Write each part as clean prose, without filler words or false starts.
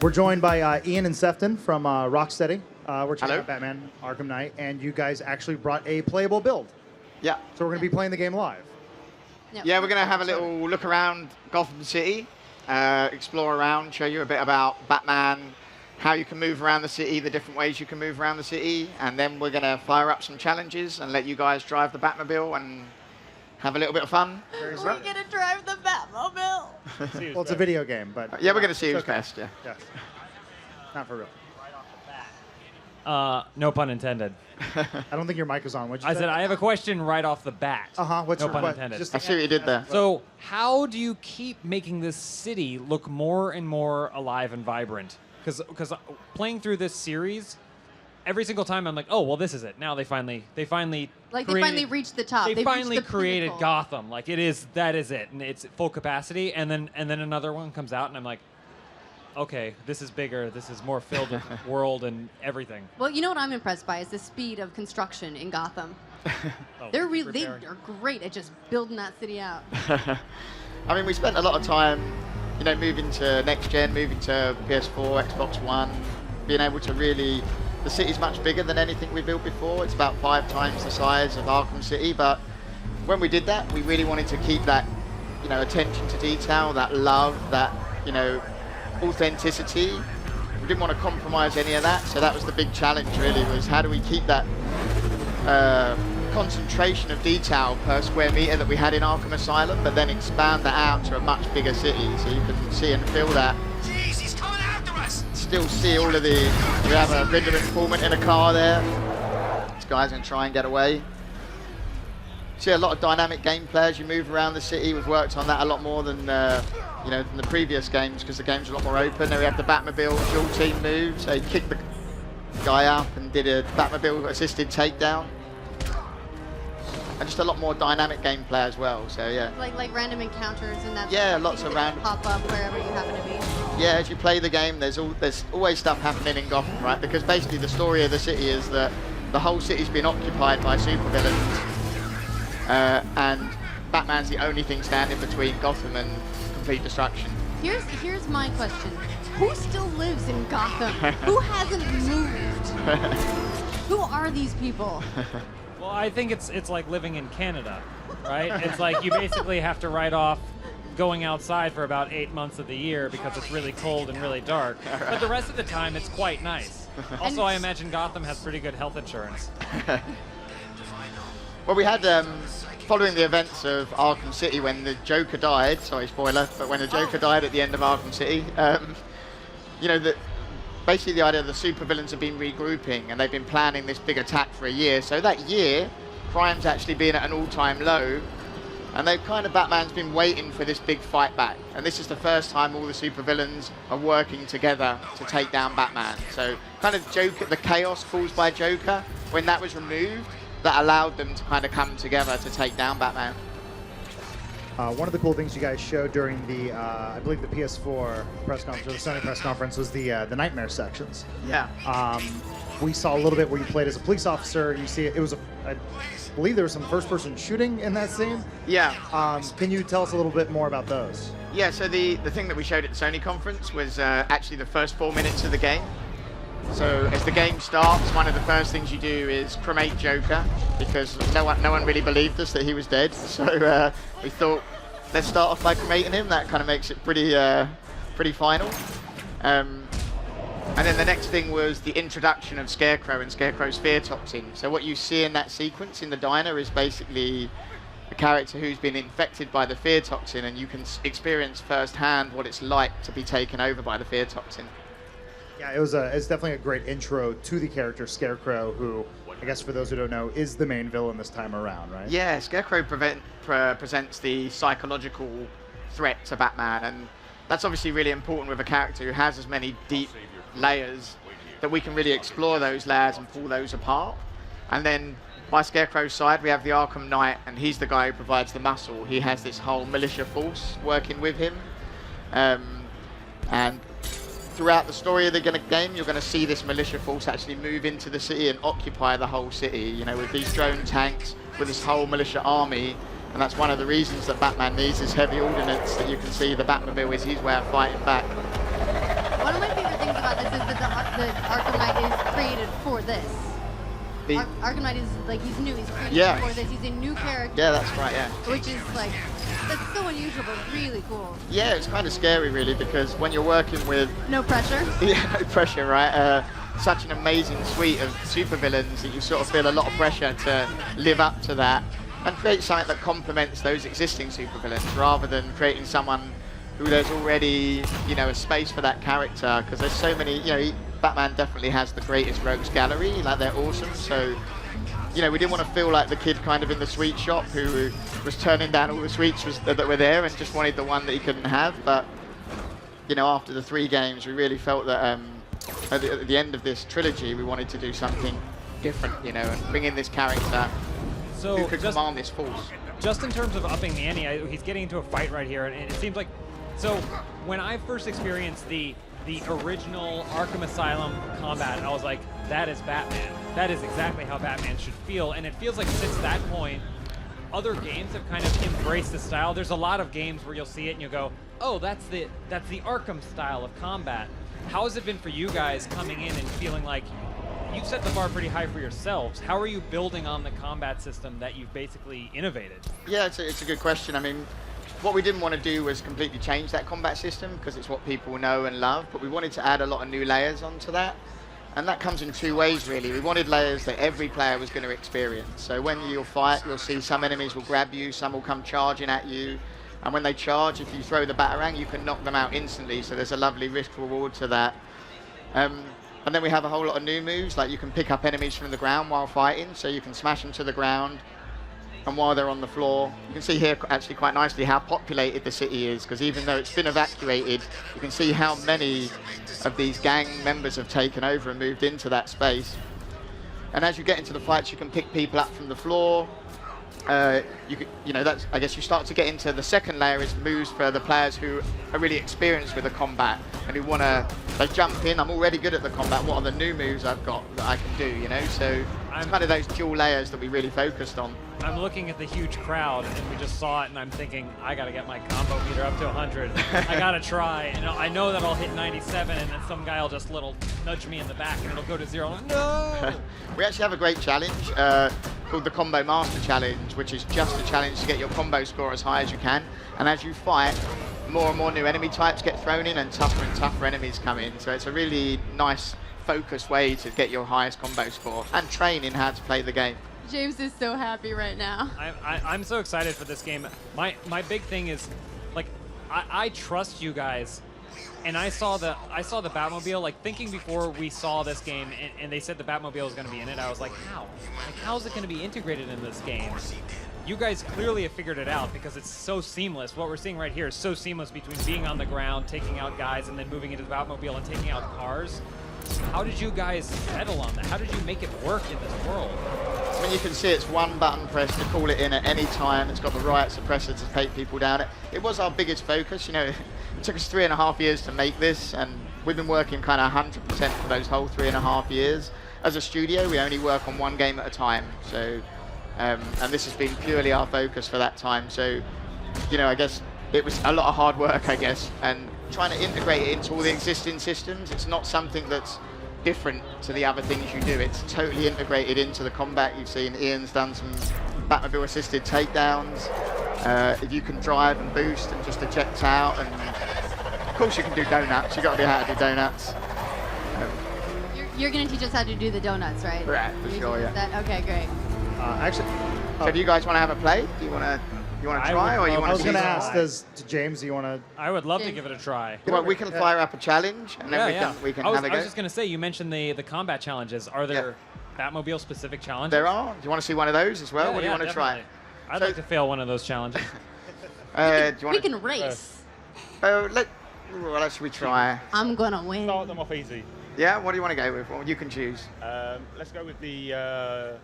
We're joined by Ian and Sefton from Rocksteady. We're checking Hello. out Batman Arkham Knight, and you guys actually brought a playable build. Yeah. So we're going to be playing the game live. Yep. Yeah, we're going to have a little look around Gotham City, explore around, show you a bit about Batman, how you can move around the city, the different ways you can move around the city, and then we're going to fire up some challenges and let you guys drive the Batmobile and have a little bit of fun. We're going to drive the Batmobile. Well, it's a video game, but... Yeah, we're going to see it's who's okay. best, yeah. Yes. Not for real. No pun intended. I don't think your mic is on. What'd you I say? said I have a question right off the bat. What's no your pun question? intended. Just I see what you did there. So how do you keep making this city look more and more alive and vibrant? Because playing through this series, every single time I'm like, oh well, this is it. Now they finally reached the top. They They've finally reached the created pinnacle. Gotham. Like that is it, and it's at full capacity. And then another one comes out, and I'm like, okay, this is bigger. This is more filled with world and everything. Well, you know what I'm impressed by is the speed of construction in Gotham. Oh, They repairing. are great at just building that city out. I mean, we spent a lot of time, moving to next gen, moving to PS4, Xbox One, being able to really... The city's much bigger than anything we built before. It's about 5 times the size of Arkham City, but when we did that, we really wanted to keep that, attention to detail, that love, that, authenticity. We didn't want to compromise any of that, so that was the big challenge really, was how do we keep that concentration of detail per square meter that we had in Arkham Asylum, but then expand that out to a much bigger city, so you can see and feel that. Jeez, he's coming after us! Still see all of the... We have a Riddler informant in a car there. This guy's going to try and get away. See a lot of dynamic gameplay as you move around the city. We've worked on that a lot more than than the previous games, because the game's a lot more open. There we have the Batmobile dual team move, so he kicked the guy up and did a Batmobile assisted takedown. And just a lot more dynamic gameplay as well, so yeah. Like random encounters and that. Yeah, stuff. lots You of can random- pop up wherever you happen to be. Yeah, as you play the game, there's always stuff happening in Gotham, right? Because basically the story of the city is that the whole city's been occupied by supervillains, and Batman's the only thing standing between Gotham and complete destruction. Here's my question. Who still lives in Gotham? Who hasn't moved? Who are these people? Well, I think it's like living in Canada, right? It's like you basically have to write off going outside for about 8 months of the year because it's really cold and really dark. But the rest of the time, it's quite nice. Also, I imagine Gotham has pretty good health insurance. Well, we had, following the events of Arkham City, when the Joker died, sorry, spoiler, but when the Joker died at the end of Arkham City, basically the idea of the supervillains have been regrouping and they've been planning this big attack for a year. So that year, crime's actually been at an all-time low, and Batman's been waiting for this big fight back. And this is the first time all the supervillains are working together to take down Batman. So kind of Joker, the chaos caused by Joker, when that was removed, that allowed them to kind of come together to take down Batman. One of the cool things you guys showed during the, I believe the PS4 press conference, or the Sony press conference, was the Nightmare sections. Yeah. We saw a little bit where you played as a police officer. You see, I believe there was some first-person shooting in that scene. Yeah. Can you tell us a little bit more about those? Yeah, so the thing that we showed at the Sony conference was actually the first 4 minutes of the game. So as the game starts, one of the first things you do is cremate Joker, because no one really believed us that he was dead. So we thought, let's start off by cremating him. That kind of makes it pretty final. And then the next thing was the introduction of Scarecrow and Scarecrow's fear toxin. So what you see in that sequence in the diner is basically a character who's been infected by the fear toxin, and you can experience firsthand what it's like to be taken over by the fear toxin. Yeah, it's definitely a great intro to the character Scarecrow, who, I guess for those who don't know, is the main villain this time around, right? Yeah, Scarecrow presents the psychological threat to Batman, and that's obviously really important with a character who has as many deep layers that we can really explore those layers and pull those apart. And then by Scarecrow's side, we have the Arkham Knight, and he's the guy who provides the muscle. He has this whole militia force working with him, and throughout the story of the game, you're going to see this militia force actually move into the city and occupy the whole city, with these drone tanks, with this whole militia army. And that's one of the reasons that Batman needs this heavy ordnance that you can see the Batmobile is his way of fighting back. One of my favorite about this is that the Arkham Knight is created for this. The- Arkham Knight is like, he's new, he's created Yeah. for this, he's a new character. Yeah, that's right, yeah. Which is like, that's so unusual, but really cool. Yeah, it's kind of scary, really, because when you're working with No pressure. yeah, no pressure, right? Such an amazing suite of supervillains that you sort of feel a lot of pressure to live up to that and create something that complements those existing supervillains rather than creating someone who there's already, you know, a space for that character, because there's so many, you know, Batman definitely has the greatest rogues gallery, like they're awesome, so, you know, we didn't want to feel like the kid kind of in the sweet shop who was turning down all the sweets that were there and just wanted the one that he couldn't have, but, you know, after the 3 games, we really felt that at the end of this trilogy, we wanted to do something different, you know, and bring in this character So who could just, command this force. just in terms of upping the ante, he's getting into a fight right here, and it seems like, so when I first experienced the original Arkham Asylum combat, I was like, that is Batman. That is exactly how Batman should feel, and it feels like since that point, other games have kind of embraced the style. There's a lot of games where you'll see it and you'll go, oh, that's the Arkham style of combat. How has it been for you guys coming in and feeling like you've set the bar pretty high for yourselves? How are you building on the combat system that you've basically innovated? Yeah, it's a good question. I mean, what we didn't want to do was completely change that combat system because it's what people know and love, but we wanted to add a lot of new layers onto that. And that comes in 2 ways, really. We wanted layers that every player was going to experience. So when you'll fight, you'll see some enemies will grab you, some will come charging at you. And when they charge, if you throw the Batarang, you can knock them out instantly. So there's a lovely risk-reward to that. And then we have a whole lot of new moves, like you can pick up enemies from the ground while fighting, so you can smash them to the ground. And while they're on the floor, you can see here actually quite nicely how populated the city is, because even though it's been evacuated, you can see how many of these gang members have taken over and moved into that space. And as you get into the fights, you can pick people up from the floor. You know, that's, I guess you start to get into the second layer is moves for the players who are really experienced with the combat and who want to, they jump in, I'm already good at the combat, what are the new moves I've got that I can do, you know? So it's kind of those dual layers that we really focused on. I'm looking at the huge crowd, and we just saw it, and I'm thinking, I gotta get my combo meter up to 100. I gotta try. And I know that I'll hit 97, and then some guy will just nudge me in the back, and it'll go to 0. No! We actually have a great challenge called the Combo Master Challenge, which is just a challenge to get your combo score as high as you can. And as you fight, more and more new enemy types get thrown in, and tougher enemies come in. So it's a really nice, focused way to get your highest combo score and train in how to play the game. James is so happy right now. I'm so excited for this game. My big thing is, like, I trust you guys, and I saw the Batmobile, like, thinking before we saw this game, and they said the Batmobile was going to be in it. I was like, how? Like, how's it going to be integrated in this game? You guys clearly have figured it out because it's so seamless. What we're seeing right here is so seamless between being on the ground, taking out guys, and then moving into the Batmobile and taking out cars. How did you guys settle on that? How did you make it work in this world? I mean, you can see it's one button press to call it in at any time. It's got the riot suppressor to take people down. It was our biggest focus. You know, it took us 3.5 years to make this, and we've been working kind of 100% for those whole 3.5 years. As a studio, we only work on one game at a time. So, and this has been purely our focus for that time. So, you know, I guess it was a lot of hard work, I guess, and trying to integrate it into all the existing systems. It's not something that's different to the other things you do. It's totally integrated into the combat. You've seen Ian's done some Batmobile assisted takedowns. If you can drive and boost and just eject out, and of course you can do donuts. You've got to be able to do donuts. You're going to teach us how to do the donuts, right? Right, for sure, yeah. Okay, great. Actually, So do you guys want to have a play? Do you want to try, or you want to I was see going to some? ask, to James, do you want to? I would love to give it a try. Well, we can fire up a challenge, and then we can have a go. I was just going to say, you mentioned the combat challenges. Are there Batmobile specific challenges? There are. Do you want to see one of those as well, or do you want to try? I'd like to fail one of those challenges. Do you want We can race. Let's we try. I'm going to win. Start them off easy. Yeah, what do you want to go with? Well, you can choose. Let's go with the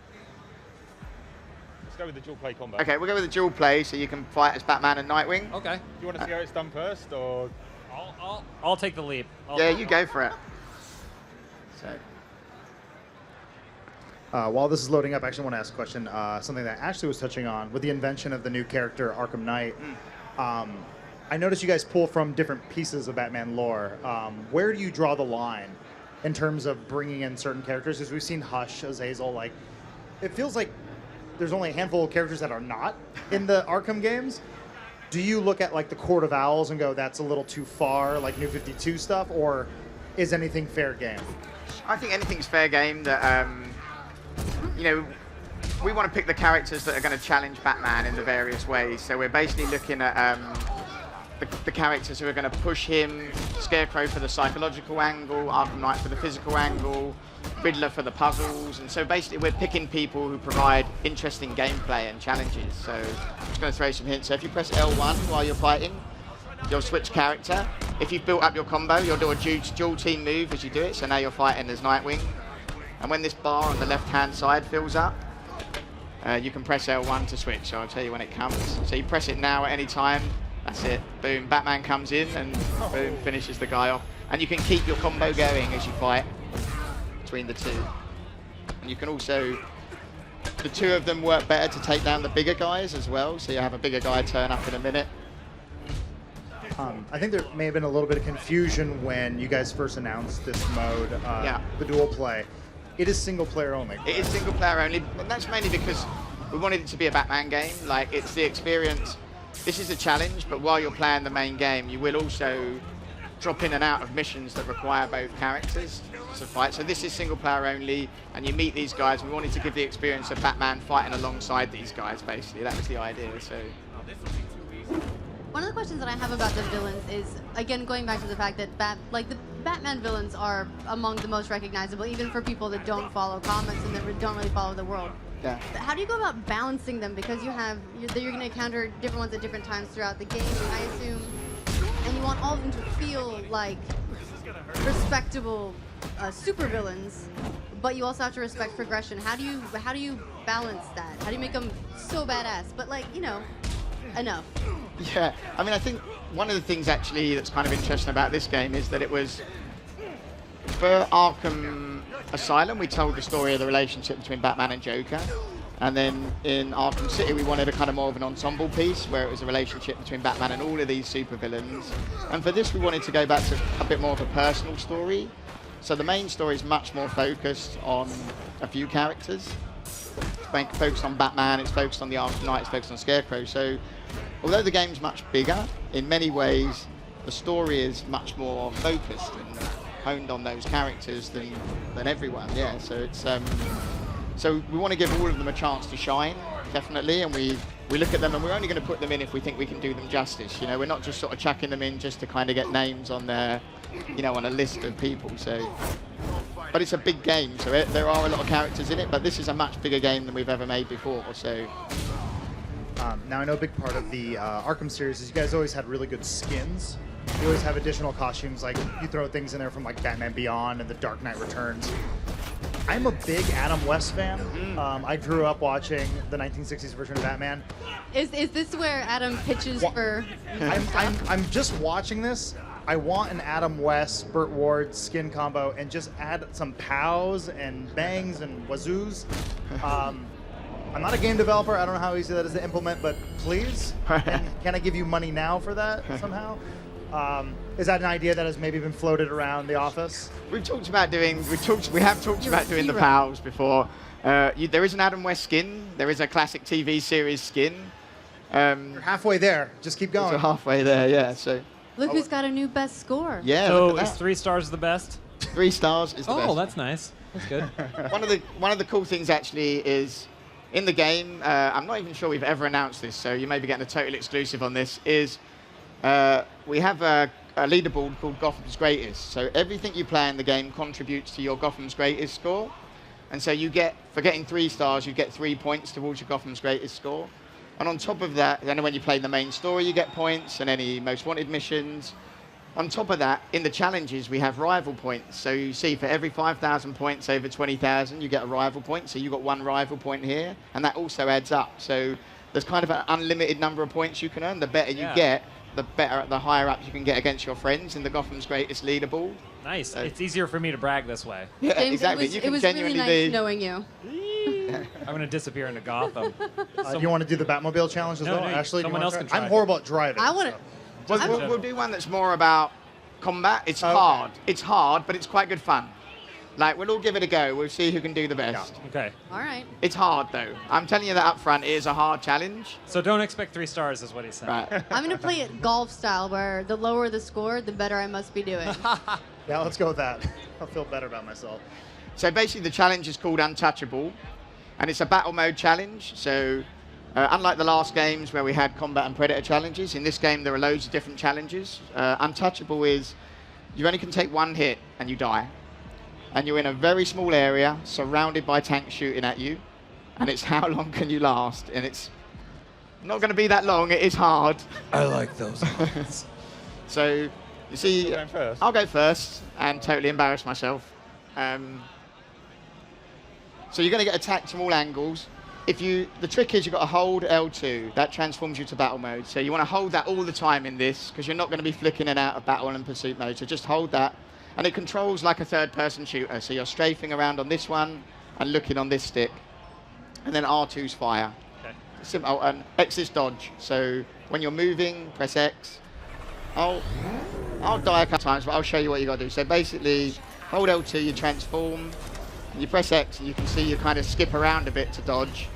dual play combat. Okay, we'll go with the dual play, so you can fight as Batman and Nightwing. Okay. Do you want to see how it's done first, or? I'll take the leap. Yeah, you go for it. So. While this is loading up, I actually want to ask a question. Something that Ashley was touching on with the invention of the new character Arkham Knight. I noticed you guys pull from different pieces of Batman lore. Where do you draw the line in terms of bringing in certain characters? Because we've seen Hush, Azazel, like, it feels like there's only a handful of characters that are not in the Arkham games. Do you look at like the Court of Owls and go, that's a little too far, like New 52 stuff, or is anything fair game? I think anything's fair game. That you know, we want to pick the characters that are going to challenge Batman in the various ways. So we're basically looking at the characters who are going to push him. Scarecrow for the psychological angle, Arkham Knight for the physical angle, Riddler for the puzzles. And so basically we're picking people who provide interesting gameplay and challenges. So I'm just going to throw some hints. So if you press L1 while you're fighting, you'll switch character. If you've built up your combo, you'll do a dual team move as you do it. So now you're fighting as Nightwing. And when this bar on the left-hand side fills up, you can press L1 to switch. So I'll tell you when it comes. So you press it now at any time. That's it. Boom. Batman comes in and boom, finishes the guy off. And you can keep your combo going as you fight between the two. And you can also, the two of them work better to take down the bigger guys as well. So you have a bigger guy turn up in a minute. I think there may have been a little bit of confusion when you guys first announced this mode, the dual play. It is single player only. Correct? It is single player only, and that's mainly because we wanted it to be a Batman game. Like, it's the experience. This is a challenge, but while you're playing the main game, you will also drop in and out of missions that require both characters to fight. So this is single player only, and you meet these guys. We wanted to give the experience of Batman fighting alongside these guys, basically. That was the idea. So. One of the questions that I have about the villains is, again, going back to the fact that the Batman villains are among the most recognizable, even for people that don't follow comics and that don't really follow the world. Yeah. How do you go about balancing them? Because you're going to encounter different ones at different times throughout the game, I assume, and you want all of them to feel like respectable supervillains, but you also have to respect progression. How do you balance that? How do you make them so badass, but like, you know, enough? Yeah, I mean, I think one of the things actually that's kind of interesting about this game is that it was, for Arkham Asylum, we told the story of the relationship between Batman and Joker. And then in Arkham City, we wanted a kind of more of an ensemble piece where it was a relationship between Batman and all of these supervillains. And for this, we wanted to go back to a bit more of a personal story. So the main story is much more focused on a few characters. It's focused on Batman, it's focused on the Arkham Knight, it's focused on Scarecrow. So although the game's much bigger, in many ways, the story is much more focused and honed on those characters than everyone. Yeah, so it's so we want to give all of them a chance to shine, definitely, and we look at them and we're only going to put them in if we think we can do them justice. You know, we're not just sort of chucking them in just to kind of get names on their, you know, on a list of people. So, but it's a big game, so there are a lot of characters in it, but this is a much bigger game than we've ever made before. So. Now I know a big part of the Arkham series is you guys always had really good skins. You always have additional costumes, like you throw things in there from like Batman Beyond and the Dark Knight Returns. I'm a big Adam West fan. I grew up watching the 1960s version of Batman. Is this where Adam pitches for? I'm just watching this. I want an Adam West, Burt Ward skin combo and just add some pows and bangs and wazoos. I'm not a game developer. I don't know how easy that is to implement, but please, can I give you money now for that somehow? Is that an idea that has maybe been floated around the office? We have talked about doing the pals before. There is an Adam West skin. There is a classic TV series skin. You're halfway there. Just keep going. So halfway there, yeah. So. Look who's got a new best score. Yeah. So is 3 stars the best? 3 stars is the best. Oh, that's nice. That's good. One of the cool things actually is in the game. I'm not even sure we've ever announced this, so you may be getting a total exclusive on this. Is we have a leaderboard called Gotham's Greatest. So everything you play in the game contributes to your Gotham's Greatest score. And so you get, for getting 3 stars, you get 3 points towards your Gotham's Greatest score. And on top of that, then when you play the main story, you get points, and any most wanted missions. On top of that, in the challenges, we have rival points. So you see, for every 5,000 points over 20,000, you get a rival point. So you got 1 rival point here, and that also adds up. So there's kind of an unlimited number of points you can earn. The better you get, the higher up you can get against your friends in the Gotham's Greatest leaderboard. Nice. So it's easier for me to brag this way. Yeah, James, exactly. It was really nice knowing you. I'm going to disappear into Gotham. Do you want to do the Batmobile challenge as well? No, Ashley, someone else can try. I'm horrible at driving. I want to. We'll, in we'll, general. we'll do one that's more about combat. It's Okay. hard. It's hard, but it's quite good fun. Like, we'll all give it a go. We'll see who can do the best. Okay. All right. It's hard, though. I'm telling you that up front, it is a hard challenge. So don't expect 3 stars, is what he said. Right. I'm going to play it golf style, where the lower the score, the better I must be doing. Yeah, let's go with that. I'll feel better about myself. So basically, the challenge is called Untouchable, and it's a battle mode challenge. So unlike the last games where we had combat and predator challenges, in this game there are loads of different challenges. Untouchable is you only can take 1 hit and you die. And you're in a very small area, surrounded by tanks shooting at you, and it's how long can you last? And it's not going to be that long. It is hard. I like those. So you see, Going first? I'll go first and totally embarrass myself. So you're going to get attacked from all angles. The trick is you've got to hold L2. That transforms you to battle mode. So you want to hold that all the time in this, because you're not going to be flicking in and out of battle and pursuit mode. So just hold that. And it controls like a third-person shooter. So you're strafing around on this one and looking on this stick. And then R2's fire. Okay. Simple. And X is dodge. So when you're moving, press X. I'll die a couple times, but I'll show you what you got to do. So basically, hold L2, you transform. And you press X, and you can see you kind of skip around a bit to dodge.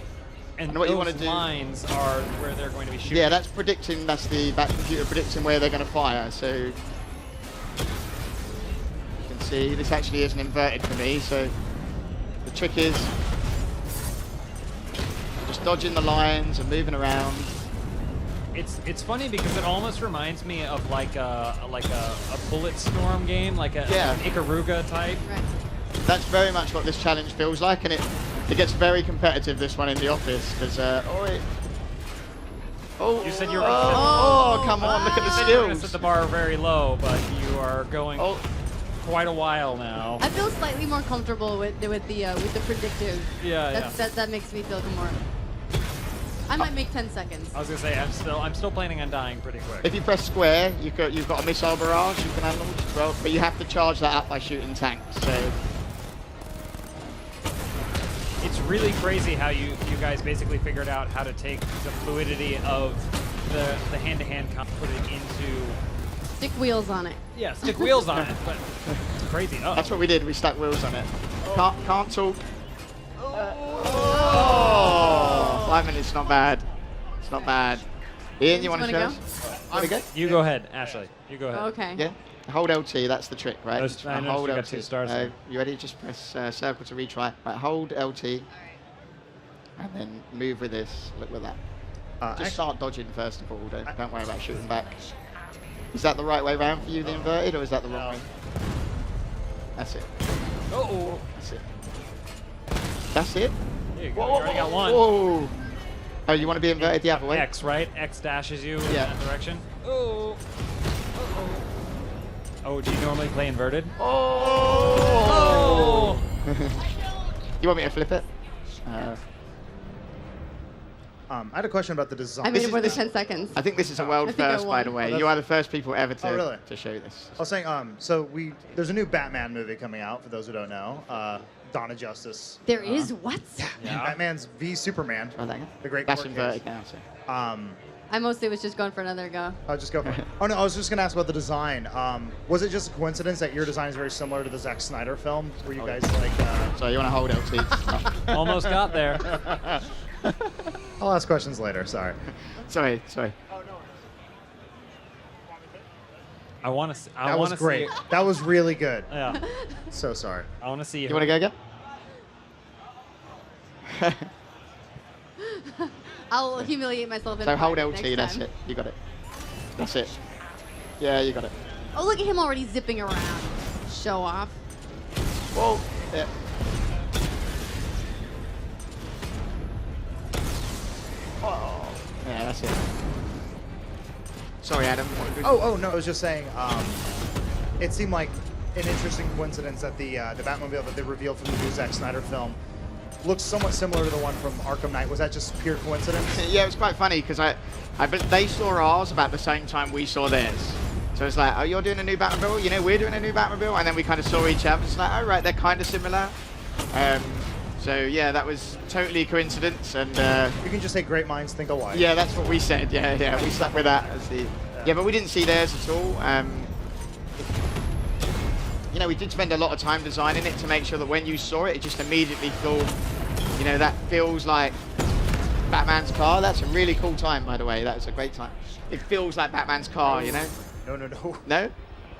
And what you those wanna do- lines are where they're going to be shooting. Yeah, that's predicting. That's the back computer predicting where they're going to fire. So you can see this actually isn't inverted for me. So the trick is just dodging the lines and moving around. It's funny because it almost reminds me of like a bullet storm game, like a Yeah. an Ikaruga type. Right. That's very much what this challenge feels like, and it gets very competitive. This one in the office because You said you were. oh, come on, look at the You said you were going to set skills. the bar very low, but you are going Oh. quite a while now. I feel slightly more comfortable with the predictive. Yeah, That makes me feel more. I might make 10 seconds. I was gonna say I'm still planning on dying pretty quick. If you press square, you've got a missile barrage you can handle as well, but you have to charge that up by shooting tanks. So It's really crazy how you guys basically figured out how to take the fluidity of the hand-to-hand put it into Stick wheels on it. stick wheels on it. But it's crazy. Oh, that's what we did. We stuck wheels on it. Can't talk. Oh, 5 minutes, not bad. It's not bad. Ian, you want to Wanna show go? us? Want to go? you go ahead, Ashley. You go ahead. Okay. Yeah. Hold LT, that's the trick, right? Those- I noticed Hold you got LT. 2 stars there. You ready? Just press circle to retry. Right, hold LT. And then move with this. Look with that. Just start dodging first of all. Don't worry about shooting back. Is that the right way round for you, the inverted, or is that the wrong way? That's it. Oh, That's it. That's it? there you go. You already got one. Whoa. Oh, you want to be inverted the other way? X, right? X dashes you in Yeah. that direction. Oh. Oh, do you normally play inverted? Oh! You want me to flip it? I had a question about the design. I made it more than this- 10 seconds. I think this is a world I think I first, by the won. way. Oh, You are the first people ever to, Oh, really? to show this. I was saying, there's a new Batman movie coming out, for those who don't know. Dawn of Justice. There is what? Yeah. Batman's v Superman. Try that again. The great That's court inverted case. now, so. I mostly was just going for another go. I'll just go for it. Oh no, I was just gonna ask about the design. Was it just a coincidence that your design is very similar to the Zack Snyder film? Were you guys like? So you want to hold LT? Almost got there. I'll ask questions later. Sorry. sorry. I want to. That was great. That was really good. Yeah. So sorry. I want to see. You want to go again? I'll humiliate myself in So hold private LT, next that's time. it. You got it. That's it. Yeah, you got it. Oh, look at him already zipping around. Show off. Whoa. Yeah. Oh. Yeah, that's it. Sorry, Adam. Oh no, I was just saying. It seemed like an interesting coincidence that the Batmobile that they revealed from the new Zack Snyder film looks somewhat similar to the one from Arkham Knight. Was that just pure coincidence? Yeah, it was quite funny because they saw ours about the same time we saw theirs. So it's like, oh, you're doing a new Batmobile? You know, we're doing a new Batmobile? And then we kind of saw each other. It's like, oh, right, they're kind of similar. So, yeah, that was totally a coincidence. And, You can just say great minds think alike. yeah, that's what we said. Yeah, we stuck with that as the Yeah, but we didn't see theirs at all. You know, we did spend a lot of time designing it to make sure that when you saw it, it just immediately thought, you know, that feels like Batman's car. That's a really cool time, by the way. That was a great time. It feels like Batman's car, you know? No. No?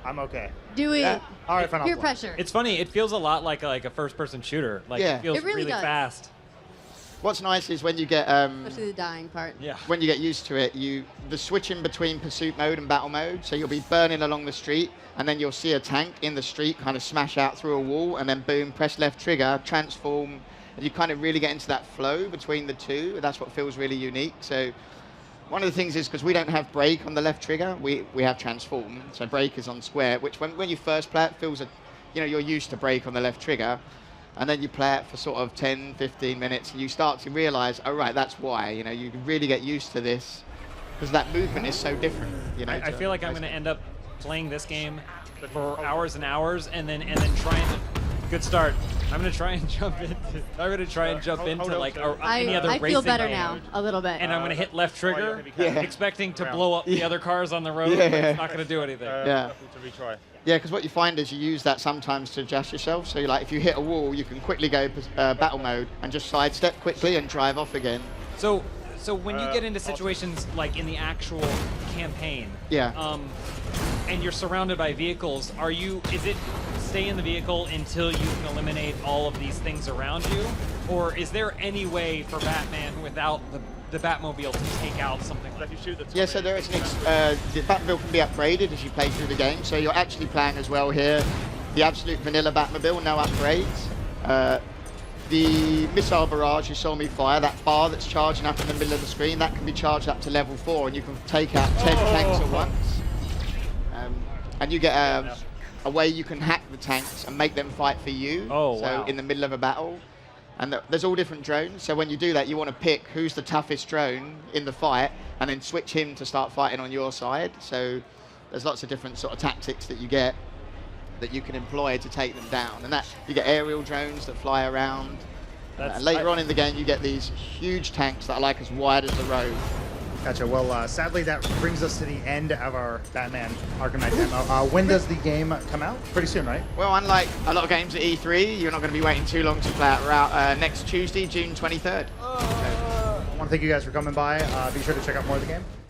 I'm okay. Do it. Yeah. All right, fine. I'll Peer play. pressure. It's funny. It feels a lot like a first-person shooter. Like Yeah. it feels It really does. fast. What's nice is when you get Especially the dying part. Yeah. when you get used to it, the switching between pursuit mode and battle mode. So you'll be burning along the street, and then you'll see a tank in the street kind of smash out through a wall, and then boom, press left trigger, transform, and you kind of really get into that flow between the two. That's what feels really unique. So one of the things is because we don't have brake on the left trigger, we have transform. So brake is on square, which when you first play it feels, you know, you're used to brake on the left trigger. And then you play it for sort of 10, 15 minutes, and you start to realize, oh, right, that's why. You know, you really get used to this because that movement is so different. You know, I feel like I'm going to end up playing this game for hours and hours, and then trying to. Good start. I'm going to try and jump into. I'm going to try and jump into like any other I racing feel better game. now, a little bit. And I'm going to hit left trigger, Yeah. expecting to blow up the other cars on the road. Yeah. But it's not going to do anything. Yeah. To retry. Yeah, because what you find is you use that sometimes to adjust yourself. So, like, if you hit a wall, you can quickly go battle mode and just sidestep quickly and drive off again. So when you get into situations like in the actual campaign, Yeah. And you're surrounded by vehicles, is it stay in the vehicle until you can eliminate all of these things around you? Or is there any way for Batman without the Batmobile to take out something like If you shoot the Yeah, so there is the Batmobile can be upgraded as you play through the game. So you're actually playing as well here the absolute vanilla Batmobile, no upgrades. The missile barrage you saw me fire, that bar that's charging up in the middle of the screen, that can be charged up to level 4, and you can take out 10 tanks at once. And you get a way you can hack the tanks and make them fight for you. Oh, so wow. in the middle of a battle. And there's all different drones, so when you do that, you want to pick who's the toughest drone in the fight, and then switch him to start fighting on your side. So there's lots of different sort of tactics that you get that you can employ to take them down. And that you get aerial drones that fly around. And later on in the game, you get these huge tanks that are like as wide as the road. Gotcha. Well, sadly, that brings us to the end of our Batman Arkham Knight demo. When does the game come out? Pretty soon, right? Well, unlike a lot of games at E3, you're not going to be waiting too long to play it out next Tuesday, June 23rd. I want to thank you guys for coming by. Be sure to check out more of the game.